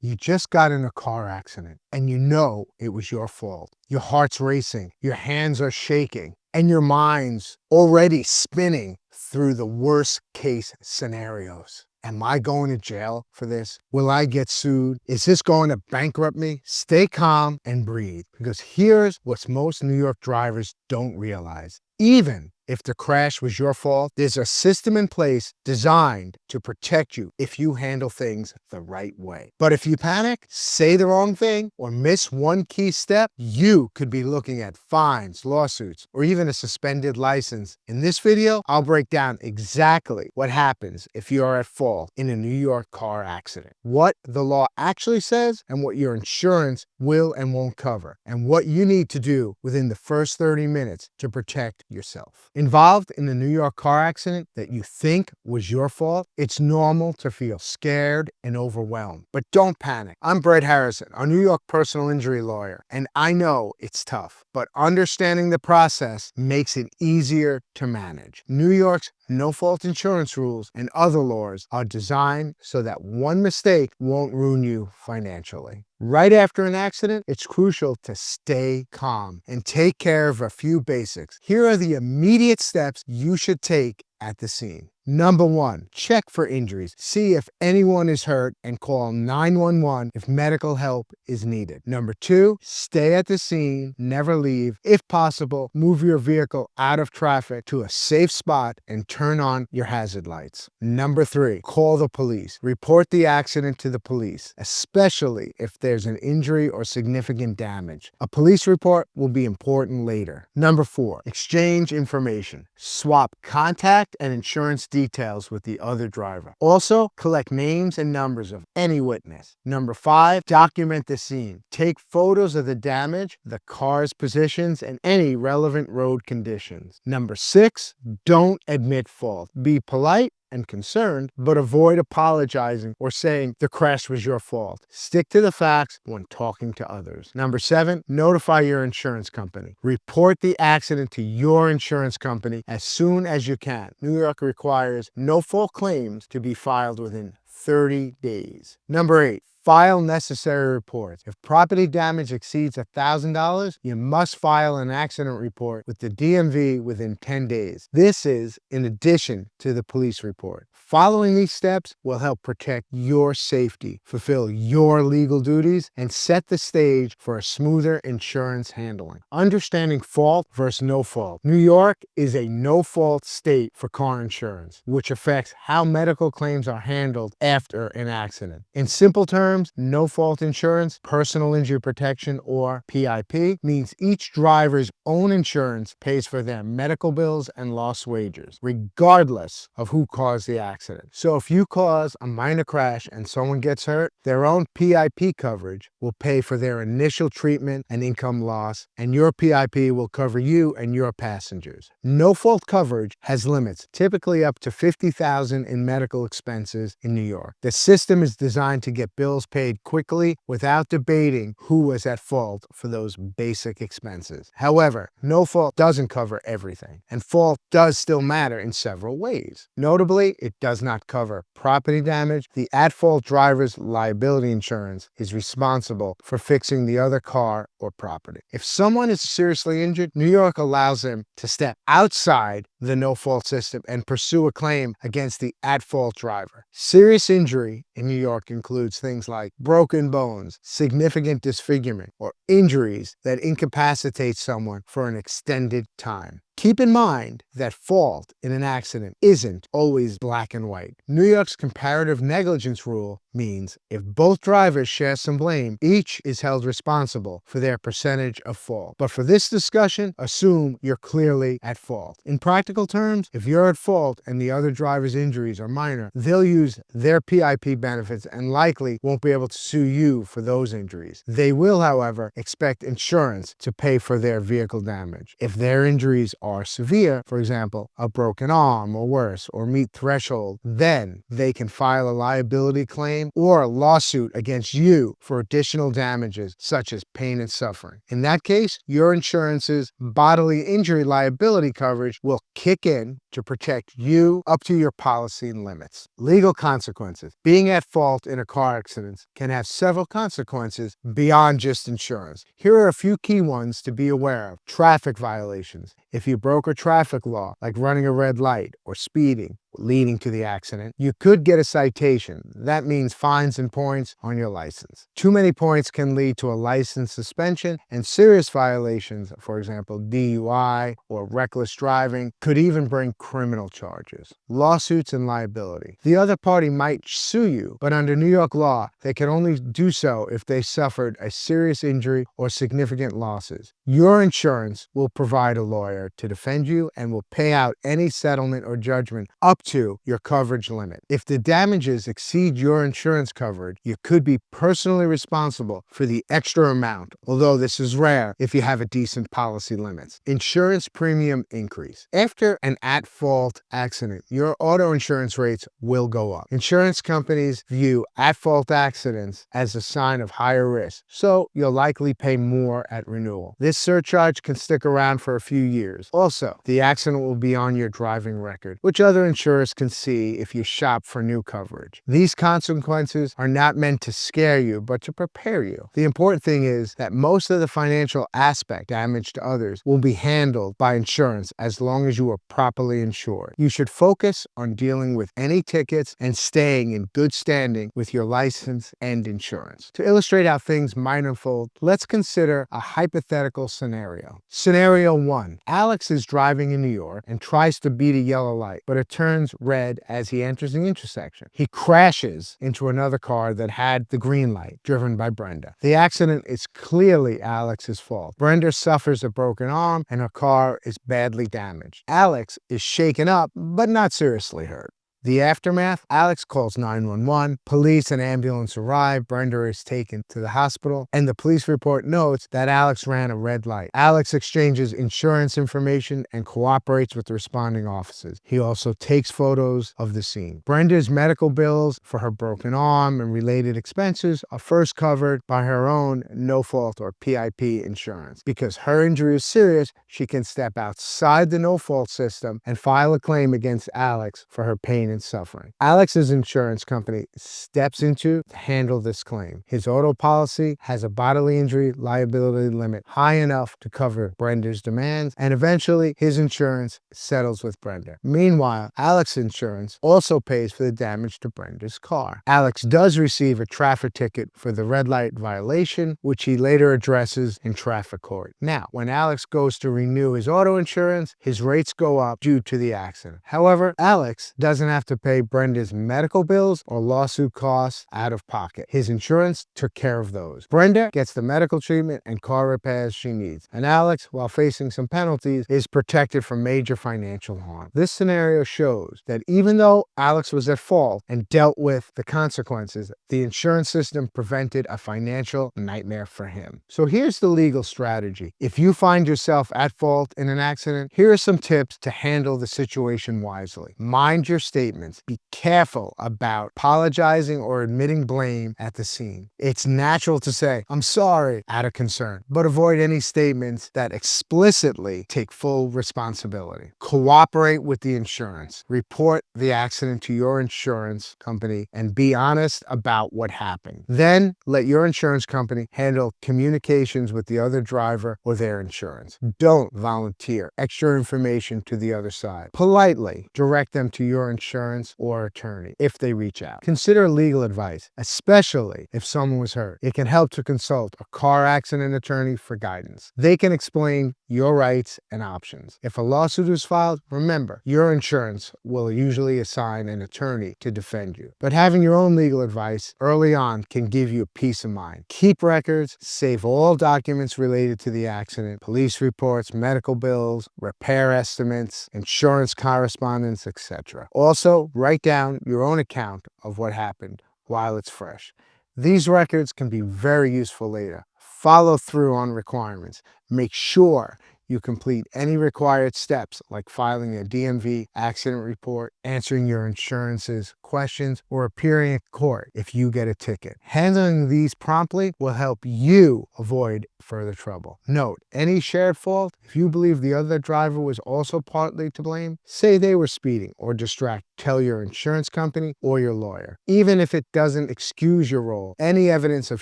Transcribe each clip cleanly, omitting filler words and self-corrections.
You just got in a car accident and you know it was your fault. Your heart's racing, your hands are shaking, and your mind's already spinning through the worst case scenarios. Am I going to jail for this? Will I get sued? Is this going to bankrupt me? Stay calm and breathe, because here's what most New York drivers don't realize. Even if the crash was your fault, there's a system in place designed to protect you if you handle things the right way. But if you panic, say the wrong thing, or miss one key step, you could be looking at fines, lawsuits, or even a suspended license. In this video, I'll break down exactly what happens if you are at fault in a New York car accident, what the law actually says, and what your insurance will and won't cover, and what you need to do within the first 30 minutes to protect yourself. Involved in a New York car accident that you think was your fault, it's normal to feel scared and overwhelmed. But don't panic. I'm Brett Harrison, a New York personal injury lawyer, and I know it's tough, but understanding the process makes it easier to manage. New York's no-fault insurance rules and other laws are designed so that one mistake won't ruin you financially. Right after an accident, it's crucial to stay calm and take care of a few basics. Here are the immediate steps you should take at the scene. Number 1, check for injuries. See if anyone is hurt and call 911 if medical help is needed. Number 2, stay at the scene, never leave. If possible, move your vehicle out of traffic to a safe spot and turn on your hazard lights. Number 3, call the police. Report the accident to the police, especially if there's an injury or significant damage. A police report will be important later. Number 4, exchange information. Swap contact and insurance details with the other driver. Also, collect names and numbers of any witness. Number 5, document the scene. Take photos of the damage, the car's positions, and any relevant road conditions. Number 6, don't admit fault. Be polite and concerned, but avoid apologizing or saying the crash was your fault. Stick to the facts when talking to others. Number 7, notify your insurance company. Report the accident to your insurance company as soon as you can. New York requires no-fault claims to be filed within 30 days. Number 8, file necessary reports. If property damage exceeds $1,000, you must file an accident report with the DMV within 10 days. This is in addition to the police report. Following these steps will help protect your safety, fulfill your legal duties, and set the stage for a smoother insurance handling. Understanding fault versus no fault. New York is a no-fault state for car insurance, which affects how medical claims are handled after an accident. In simple terms, no-fault insurance, personal injury protection, or PIP, means each driver's own insurance pays for their medical bills and lost wages, regardless of who caused the accident. So if you cause a minor crash and someone gets hurt, their own PIP coverage will pay for their initial treatment and income loss, and your PIP will cover you and your passengers. No-fault coverage has limits, typically up to $50,000 in medical expenses in New York. The system is designed to get bills paid quickly without debating who was at fault for those basic expenses. However, no fault doesn't cover everything, and fault does still matter in several ways. Notably, it does not cover property damage. The at-fault driver's liability insurance is responsible for fixing the other car or property. If someone is seriously injured, New York allows them to step outside the no-fault system and pursue a claim against the at-fault driver. Serious injury in New York includes things like broken bones, significant disfigurement, or injuries that incapacitate someone for an extended time. Keep in mind that fault in an accident isn't always black and white. New York's comparative negligence rule means if both drivers share some blame, each is held responsible for their percentage of fault. But for this discussion, assume you're clearly at fault. In practical terms, if you're at fault and the other driver's injuries are minor, they'll use their PIP benefits and likely won't be able to sue you for those injuries. They will, however, expect insurance to pay for their vehicle damage. If their injuries are severe, for example, a broken arm or worse, or meet threshold, then they can file a liability claim or a lawsuit against you for additional damages such as pain and suffering. In that case, your insurance's bodily injury liability coverage will kick in to protect you up to your policy limits. Legal consequences. Being at fault in a car accident can have several consequences beyond just insurance. Here are a few key ones to be aware of. Traffic violations. If you broke a traffic law, like running a red light or speeding, leading to the accident, you could get a citation. That means fines and points on your license. Too many points can lead to a license suspension, and serious violations, for example, DUI or reckless driving, could even bring criminal charges. Lawsuits and liability. The other party might sue you, but under New York law, they can only do so if they suffered a serious injury or significant losses. Your insurance will provide a lawyer to defend you and will pay out any settlement or judgment up to your coverage limit. If the damages exceed your insurance coverage, you could be personally responsible for the extra amount, although this is rare if you have a decent policy limits. Insurance premium increase. After an at-fault accident, your auto insurance rates will go up. Insurance companies view at-fault accidents as a sign of higher risk, so you'll likely pay more at renewal. This surcharge can stick around for a few years. Also, the accident will be on your driving record, which other insurers can see if you shop for new coverage. These consequences are not meant to scare you, but to prepare you. The important thing is that most of the financial aspect, damage to others, will be handled by insurance as long as you are properly insured. You should focus on dealing with any tickets and staying in good standing with your license and insurance. To illustrate how things might unfold, let's consider a hypothetical scenario. Scenario 1. Alex is driving in New York and tries to beat a yellow light, but it turns red as he enters the intersection. He crashes into another car that had the green light, driven by Brenda. The accident is clearly Alex's fault. Brenda suffers a broken arm and her car is badly damaged. Alex is shaken up, but not seriously hurt. The aftermath, Alex calls 911, police and ambulance arrive, Brenda is taken to the hospital, and the police report notes that Alex ran a red light. Alex exchanges insurance information and cooperates with the responding officers. He also takes photos of the scene. Brenda's medical bills for her broken arm and related expenses are first covered by her own no-fault or PIP insurance. Because her injury is serious, she can step outside the no-fault system and file a claim against Alex for her pain and suffering. Alex's insurance company steps in to handle this claim. His auto policy has a bodily injury liability limit high enough to cover Brenda's demands, and eventually his insurance settles with Brenda. Meanwhile, Alex's insurance also pays for the damage to Brenda's car. Alex does receive a traffic ticket for the red light violation, which he later addresses in traffic court. Now, when Alex goes to renew his auto insurance, his rates go up due to the accident. However, Alex doesn't have to pay Brenda's medical bills or lawsuit costs out of pocket. His insurance took care of those. Brenda gets the medical treatment and car repairs she needs, and Alex, while facing some penalties, is protected from major financial harm. This scenario shows that even though Alex was at fault and dealt with the consequences, the insurance system prevented a financial nightmare for him. So here's the legal strategy. If you find yourself at fault in an accident, here are some tips to handle the situation wisely. Mind your statements. Be careful about apologizing or admitting blame at the scene. It's natural to say, "I'm sorry," out of concern, but avoid any statements that explicitly take full responsibility. Cooperate with the insurance. Report the accident to your insurance company and be honest about what happened. Then let your insurance company handle communications with the other driver or their insurance. Don't volunteer extra information to the other side. Politely direct them to your insurance or attorney if they reach out. Consider legal advice, especially if someone was hurt. It can help to consult a car accident attorney for guidance. They can explain your rights and options. If a lawsuit is filed, remember, your insurance will usually assign an attorney to defend you. But having your own legal advice early on can give you peace of mind. Keep records, save all documents related to the accident, police reports, medical bills, repair estimates, insurance correspondence, etc. Also, write down your own account of what happened while it's fresh. These records can be very useful later. Follow through on requirements. Make sure you complete any required steps like filing a DMV accident report, answering your insurance's questions, or appearing in court if you get a ticket. Handling these promptly will help you avoid further trouble. Note, any shared fault, if you believe the other driver was also partly to blame, say they were speeding or distracted, tell your insurance company or your lawyer. Even if it doesn't excuse your role, any evidence of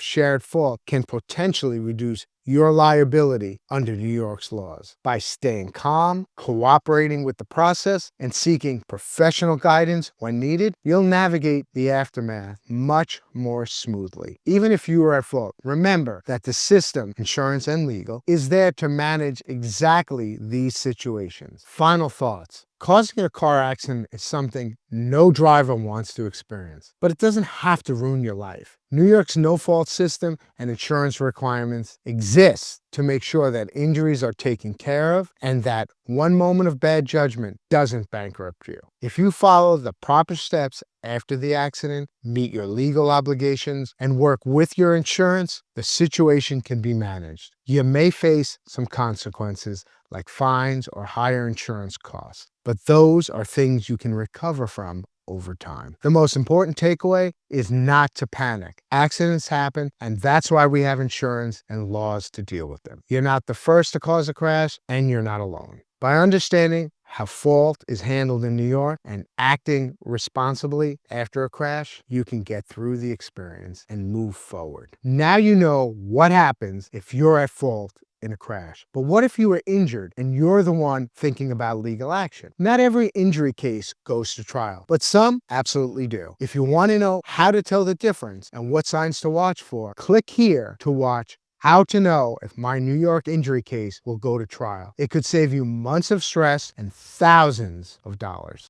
shared fault can potentially reduce your liability under New York's laws. By staying calm, cooperating with the process, and seeking professional guidance when needed, you'll navigate the aftermath much more smoothly. Even if you are at fault, remember that the system, insurance and legal, is there to manage exactly these situations. Final thoughts. Causing a car accident is something no driver wants to experience, but it doesn't have to ruin your life. New York's no-fault system and insurance requirements exist to make sure that injuries are taken care of and that one moment of bad judgment doesn't bankrupt you. If you follow the proper steps after the accident, meet your legal obligations, and work with your insurance, the situation can be managed. You may face some consequences like fines or higher insurance costs, but those are things you can recover from over time. The most important takeaway is not to panic. Accidents happen, and that's why we have insurance and laws to deal with them. You're not the first to cause a crash, and you're not alone. By understanding how fault is handled in New York and acting responsibly after a crash, you can get through the experience and move forward. Now you know what happens if you're at fault in a crash. But what if you were injured and you're the one thinking about legal action? Not every injury case goes to trial, but some absolutely do. If you want to know how to tell the difference and what signs to watch for, click here to watch How to Know If My New York Injury Case Will Go to Trial. It could save you months of stress and thousands of dollars.